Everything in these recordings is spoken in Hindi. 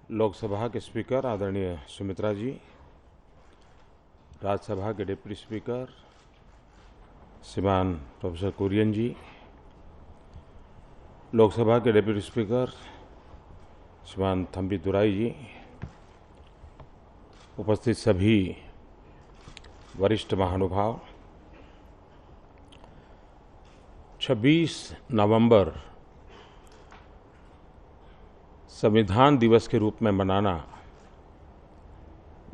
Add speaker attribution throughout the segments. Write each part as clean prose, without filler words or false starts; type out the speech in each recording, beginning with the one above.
Speaker 1: लोकसभा के स्पीकर आदरणीय सुमित्रा जी, राज्यसभा के डिप्टी स्पीकर श्रीमान प्रोफेसर कुरियन जी, लोकसभा के डिप्टी स्पीकर श्रीमान थम्बी दुराई जी, उपस्थित सभी वरिष्ठ महानुभाव, 26 नवंबर संविधान दिवस के रूप में मनाना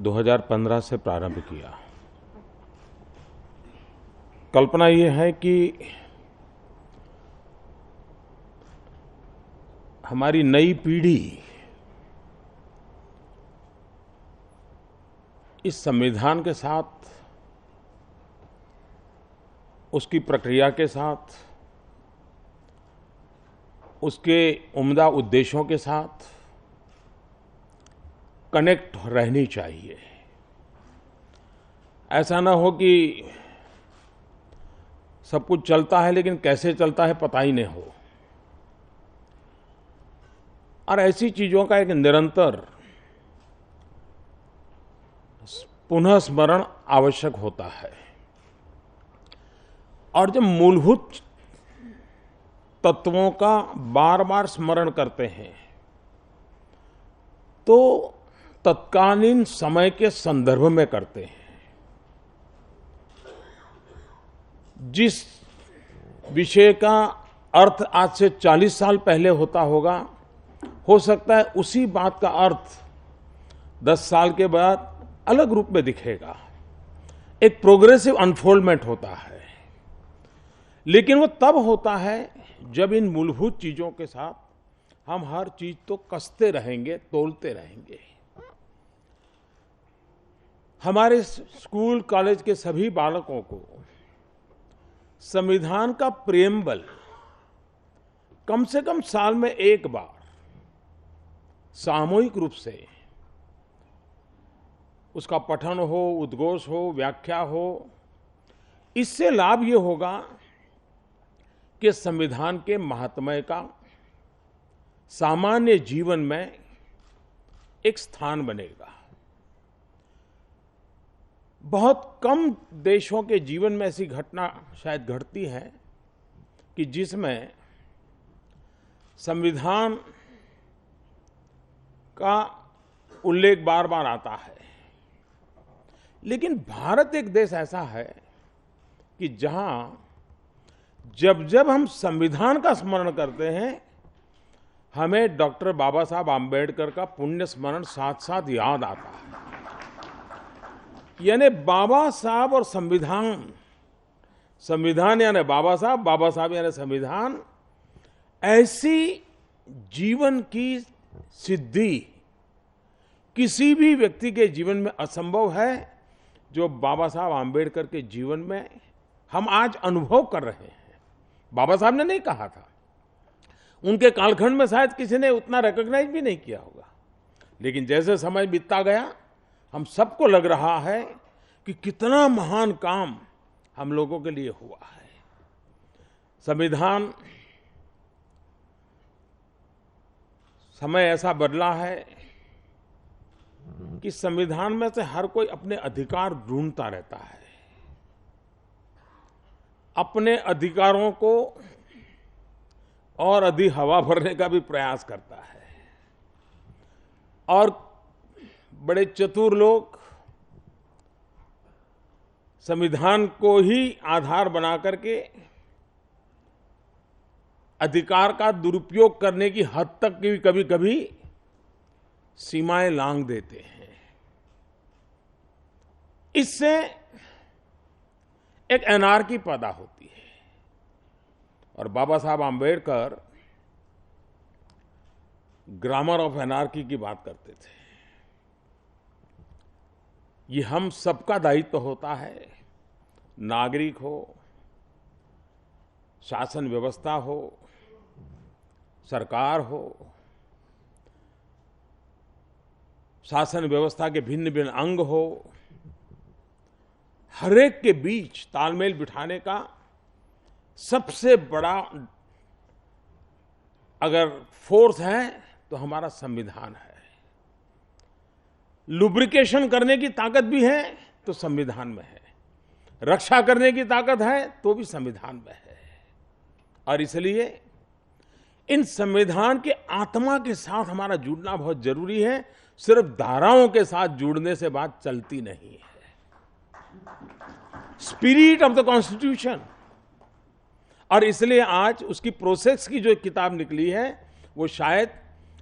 Speaker 1: 2015 से प्रारंभ किया। कल्पना ये है कि हमारी नई पीढ़ी इस संविधान के साथ, उसकी प्रक्रिया के साथ, उसके उम्दा उद्देश्यों के साथ कनेक्ट रहनी चाहिए। ऐसा ना हो कि सब कुछ चलता है लेकिन कैसे चलता है पता ही नहीं हो। और ऐसी चीजों का एक निरंतर पुनः स्मरण आवश्यक होता है। और जब मूलभूत तत्वों का बार बार स्मरण करते हैं तो तत्कालीन समय के संदर्भ में करते हैं। जिस विषय का अर्थ आज से 40 साल पहले होता होगा, हो सकता है उसी बात का अर्थ 10 साल के बाद अलग रूप में दिखेगा। एक प्रोग्रेसिव अनफोल्डमेंट होता है, लेकिन वो तब होता है जब इन मूलभूत चीजों के साथ हम हर चीज तो कसते रहेंगे, तोलते रहेंगे। हमारे स्कूल कॉलेज के सभी बालकों को संविधान का प्रेम्बल कम से कम साल में एक बार सामूहिक रूप से उसका पठन हो, उद्घोष हो, व्याख्या हो। इससे लाभ ये होगा कि संविधान के महात्म्य का सामान्य जीवन में एक स्थान बनेगा। बहुत कम देशों के जीवन में ऐसी घटना शायद घटती है कि जिसमें संविधान का उल्लेख बार बार आता है। लेकिन भारत एक देश ऐसा है कि जहां जब जब हम संविधान का स्मरण करते हैं, हमें डॉक्टर बाबा साहब आम्बेडकर का पुण्य स्मरण साथ साथ याद आता है। यानी बाबा साहब और संविधान, संविधान यानी बाबा साहब यानी संविधान, ऐसी जीवन की सिद्धि किसी भी व्यक्ति के जीवन में असंभव है जो बाबा साहब आम्बेडकर के जीवन में हम आज अनुभव कर रहे हैं। बाबा साहब ने नहीं कहा था, उनके कालखंड में शायद किसी ने उतना रिकॉग्नाइज भी नहीं किया होगा, लेकिन जैसे समय बीतता गया हम सबको लग रहा है कि कितना महान काम हम लोगों के लिए हुआ है। संविधान, समय ऐसा बदला है कि संविधान में से हर कोई अपने अधिकार ढूंढता रहता है, अपने अधिकारों को और अधिक हवा भरने का भी प्रयास करता है। और बड़े चतुर लोग संविधान को ही आधार बना करके अधिकार का दुरुपयोग करने की हद तक की कभी कभी सीमाएं लांघ देते हैं। इससे एक एनार्की पैदा होती है। और बाबा Saheb Ambedkar grammar of anarchy की बात करते थे। ये हम सबका दायित्व होता है, नागरिक हो, शासन व्यवस्था हो, सरकार हो, शासन व्यवस्था के भिन्न भिन्न अंग हो, हर एक के बीच तालमेल बिठाने का सबसे बड़ा अगर फोर्स है तो हमारा संविधान है। लुब्रिकेशन करने की ताकत भी है तो संविधान में है, रक्षा करने की ताकत है तो भी संविधान में है। और इसलिए इन संविधान के आत्मा के साथ हमारा जुड़ना बहुत जरूरी है। सिर्फ धाराओं के साथ जुड़ने से बात चलती नहीं है। स्पिरिट ऑफ द कॉन्स्टिट्यूशन, और इसलिए आज उसकी प्रोसेस की जो एक किताब निकली है वो शायद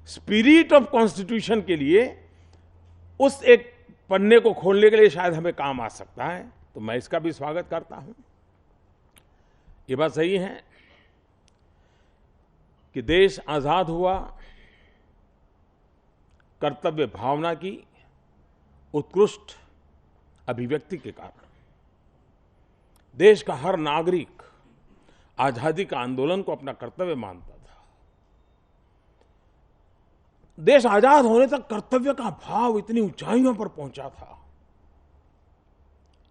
Speaker 1: स्पिरिट ऑफ कॉन्स्टिट्यूशन के लिए उस एक पन्ने को खोलने के लिए शायद हमें काम आ सकता है। तो मैं इसका भी स्वागत करता हूं। ये बात सही है कि देश आजाद हुआ कर्तव्य भावना की उत्कृष्ट अभिव्यक्ति के कारण। देश का हर नागरिक आजादी का आंदोलन को अपना कर्तव्य मानता था। देश आजाद होने तक कर्तव्य का भाव इतनी ऊंचाइयों पर पहुंचा था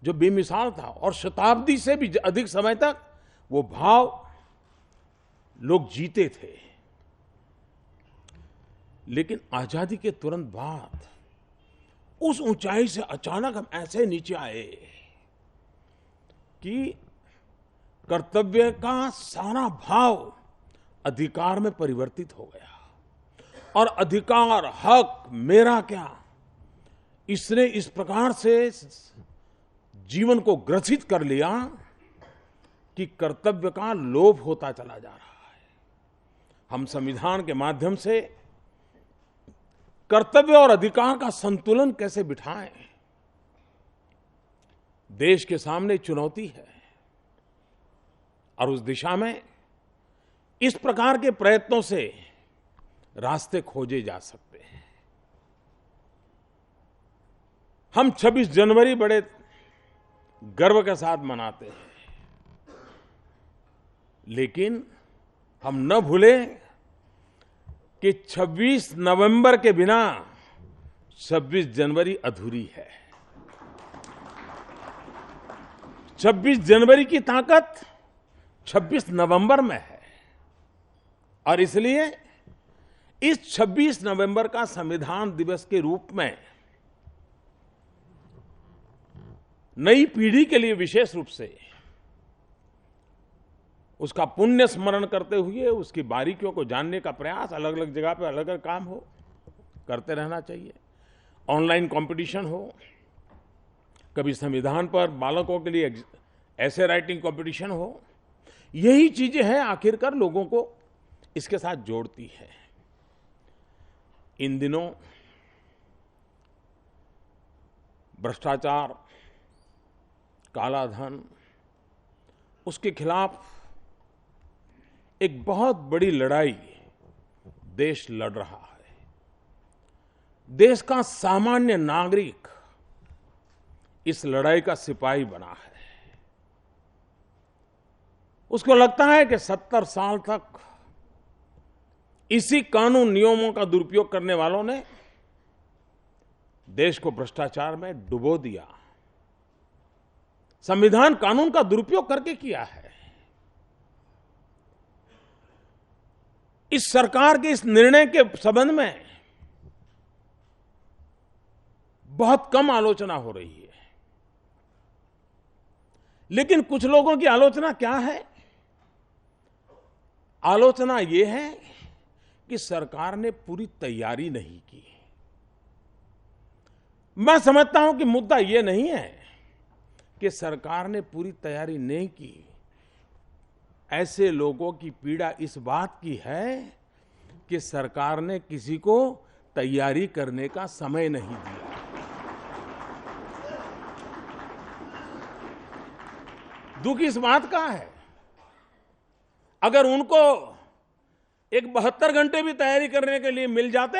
Speaker 1: जो बेमिसाल था, और शताब्दी से भी अधिक समय तक वो भाव लोग जीते थे। लेकिन आजादी के तुरंत बाद उस ऊंचाई से अचानक हम ऐसे नीचे आए कि कर्तव्य का सारा भाव अधिकार में परिवर्तित हो गया, और अधिकार, हक, मेरा क्या, इसने इस प्रकार से जीवन को ग्रसित कर लिया कि कर्तव्य का लोभ होता चला जा रहा है। हम संविधान के माध्यम से कर्तव्य और अधिकार का संतुलन कैसे बिठाएं, देश के सामने चुनौती है, और उस दिशा में इस प्रकार के प्रयत्नों से रास्ते खोजे जा सकते हैं। हम 26 जनवरी बड़े गर्व के साथ मनाते हैं, लेकिन हम न भूलें कि 26 नवंबर के बिना 26 जनवरी अधूरी है। 26 जनवरी की ताकत 26 नवंबर में है, और इसलिए इस 26 नवंबर का संविधान दिवस के रूप में नई पीढ़ी के लिए विशेष रूप से उसका पुण्य स्मरण करते हुए उसकी बारीकियों को जानने का प्रयास, अलग अलग जगह पे अलग अलग काम हो, करते रहना चाहिए। ऑनलाइन कंपटीशन हो, कभी संविधान पर बालकों के लिए ऐसे राइटिंग कंपटीशन हो, यही चीजें हैं आखिरकार लोगों को इसके साथ जोड़ती है। इन दिनों भ्रष्टाचार, काला धन, उसके खिलाफ एक बहुत बड़ी लड़ाई देश लड़ रहा है। देश का सामान्य नागरिक इस लड़ाई का सिपाही बना है। उसको लगता है कि 70 साल तक इसी कानून नियमों का दुरुपयोग करने वालों ने देश को भ्रष्टाचार में डुबो दिया। संविधान कानून का दुरुपयोग करके किया है। इस सरकार के इस निर्णय के संबंध में बहुत कम आलोचना हो रही है, लेकिन कुछ लोगों की आलोचना क्या है? आलोचना यह है कि सरकार ने पूरी तैयारी नहीं की। मैं समझता हूं कि मुद्दा यह नहीं है कि सरकार ने पूरी तैयारी नहीं की। ऐसे लोगों की पीड़ा इस बात की है कि सरकार ने किसी को तैयारी करने का समय नहीं दिया। दुख इस बात का है, अगर उनको एक 72 घंटे भी तैयारी करने के लिए मिल जाते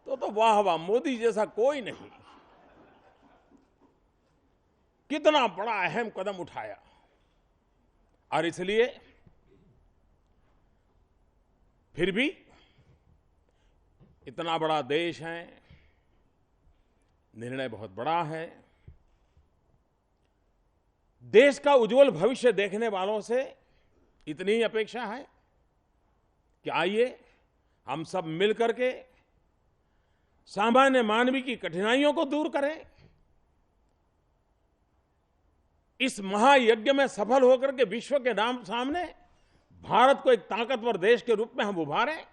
Speaker 1: तो वाह वाह, मोदी जैसा कोई नहीं। कितना बड़ा अहम कदम उठाया। और इसलिए फिर भी इतना बड़ा देश है, निर्णय बहुत बड़ा है। देश का उज्जवल भविष्य देखने वालों से इतनी ही अपेक्षा है कि आइए हम सब मिलकर के सामान्य मानवी की कठिनाइयों को दूर करें। इस महायज्ञ में सफल होकर के विश्व के नाम सामने भारत को एक ताकतवर देश के रूप में हम उभारें।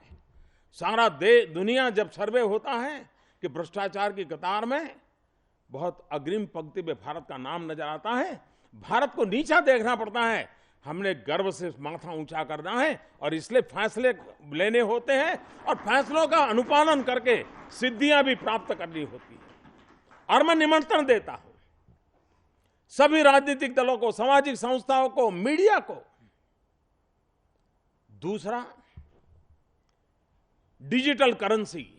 Speaker 1: सारा दुनिया जब सर्वे होता है कि भ्रष्टाचार की कतार में बहुत अग्रिम पंक्ति में भारत का नाम नजर आता है, भारत को नीचा देखना पड़ता है। हमने गर्व से माथा ऊंचा करना है और इसलिए फैसले लेने होते हैं और फैसलों का अनुपालन करके सिद्धियां भी प्राप्त करनी होती है। और मैं निमंत्रण देता हूं सभी राजनीतिक दलों को, सामाजिक संस्थाओं को, मीडिया को। दूसरा, डिजिटल करेंसी।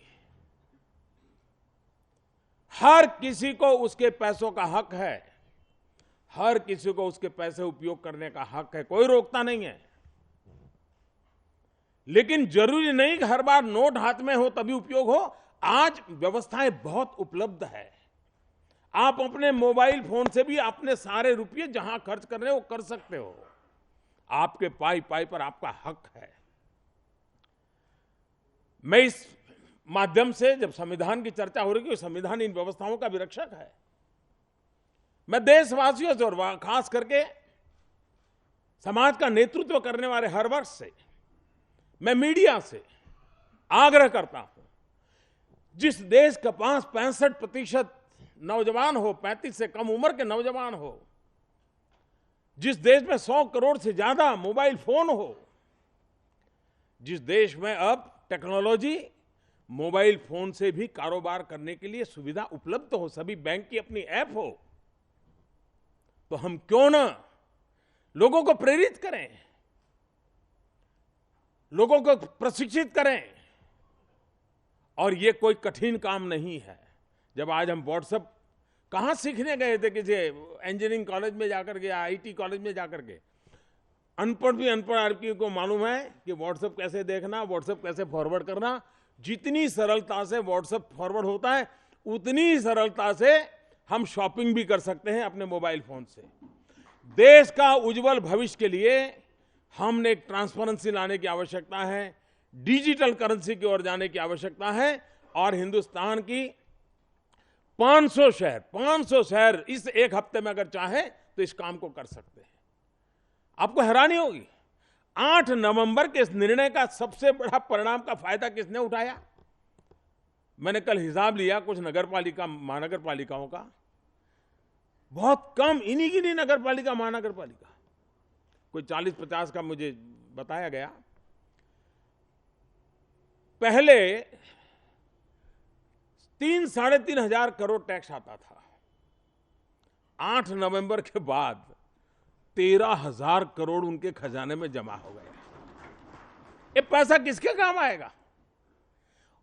Speaker 1: हर किसी को उसके पैसों का हक है, हर किसी को उसके पैसे उपयोग करने का हक है, कोई रोकता नहीं है। लेकिन जरूरी नहीं कि हर बार नोट हाथ में हो तभी उपयोग हो। आज व्यवस्थाएं बहुत उपलब्ध है। आप अपने मोबाइल फोन से भी अपने सारे रुपये जहां खर्च कर रहे हो कर सकते हो। आपके पाई पाई पर आपका हक है। मैं इस माध्यम से, जब संविधान की चर्चा हो रही है, संविधान इन व्यवस्थाओं का भी रक्षक है। मैं देशवासियों से और खास करके समाज का नेतृत्व करने वाले हर वर्ग से, मैं मीडिया से आग्रह करता हूं, जिस देश के पास 65% नौजवान हो, 35 से कम उम्र के नौजवान हो, जिस देश में 100 करोड़ से ज्यादा मोबाइल फोन हो, जिस देश में अब टेक्नोलॉजी मोबाइल फोन से भी कारोबार करने के लिए सुविधा उपलब्ध हो, सभी बैंक की अपनी ऐप हो, तो हम क्यों ना लोगों को प्रेरित करें, लोगों को प्रशिक्षित करें। और ये कोई कठिन काम नहीं है। जब आज हम व्हाट्सएप कहां सीखने गए थे, किसी इंजीनियरिंग कॉलेज में जाकर के, आईटी कॉलेज में जाकर के, अनपढ़ भी अनपढ़ आदमी को मालूम है कि व्हाट्सएप कैसे देखना, व्हाट्सएप कैसे फॉरवर्ड करना। जितनी सरलता से व्हाट्सएप फॉरवर्ड होता है, उतनी ही सरलता से हम शॉपिंग भी कर सकते हैं अपने मोबाइल फोन से। देश का उज्जवल भविष्य के लिए हमने एक ट्रांसपेरेंसी लाने की आवश्यकता है, डिजिटल करेंसी की ओर जाने की आवश्यकता है। और हिंदुस्तान की 500 शहर इस एक हफ्ते में अगर चाहे तो इस काम को कर सकते हैं। आपको हैरानी होगी, 8 नवंबर के इस निर्णय का सबसे बड़ा परिणाम का फायदा किसने उठाया? मैंने कल हिसाब लिया कुछ महानगर पालिकाओं का, बहुत कम, इन्हीं की नगर पालिका, महानगर पालिका, कोई 40-50 का मुझे बताया गया। पहले 3-3.5 हजार करोड़ टैक्स आता था। 8 नवंबर के बाद 13,000 करोड़ उनके खजाने में जमा हो गया। ये पैसा किसके काम आएगा?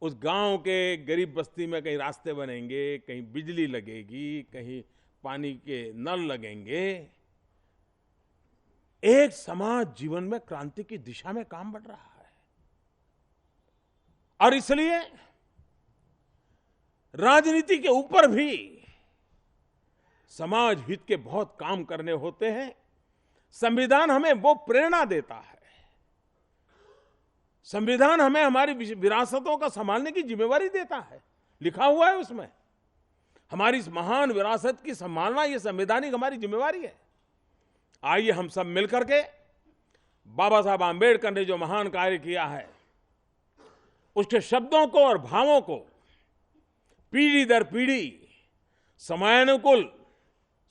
Speaker 1: उस गांव के गरीब बस्ती में कहीं रास्ते बनेंगे, कहीं बिजली लगेगी, कहीं पानी के नल लगेंगे। एक समाज जीवन में क्रांति की दिशा में काम बढ़ रहा है। और इसलिए राजनीति के ऊपर भी समाज हित के बहुत काम करने होते हैं। संविधान हमें वो प्रेरणा देता है। संविधान हमें हमारी विरासतों का संभालने की जिम्मेवारी देता है, लिखा हुआ है उसमें। हमारी इस महान विरासत की संभालना ये संवैधानिक हमारी जिम्मेवारी है। आइए हम सब मिलकर के बाबा साहब आंबेडकर ने जो महान कार्य किया है, उसके शब्दों को और भावों को पीढ़ी दर पीढ़ी समयानुकूल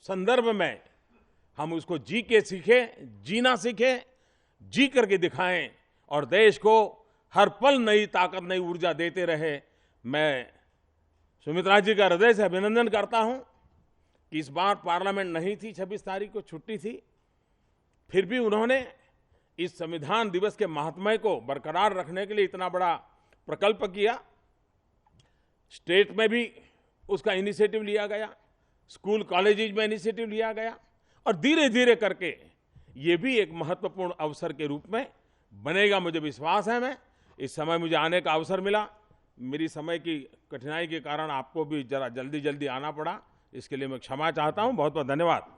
Speaker 1: संदर्भ में हम उसको जी के सीखें, जीना सीखें, जी करके दिखाएं और देश को हर पल नई ताकत, नई ऊर्जा देते रहे। मैं सुमित्रा जी का हृदय से अभिनंदन करता हूं कि इस बार पार्लियामेंट नहीं थी, 26 तारीख को छुट्टी थी, फिर भी उन्होंने इस संविधान दिवस के महात्म्य को बरकरार रखने के लिए इतना बड़ा प्रकल्प किया। स्टेट में भी उसका इनिशिएटिव लिया गया, स्कूल कॉलेजेस में इनिशिएटिव लिया गया और धीरे धीरे करके ये भी एक महत्वपूर्ण अवसर के रूप में बनेगा, मुझे विश्वास है। मैं इस समय मुझे आने का अवसर मिला, मेरी समय की कठिनाई के कारण आपको भी जरा जल्दी आना पड़ा, इसके लिए मैं क्षमा चाहता हूं। बहुत बहुत धन्यवाद।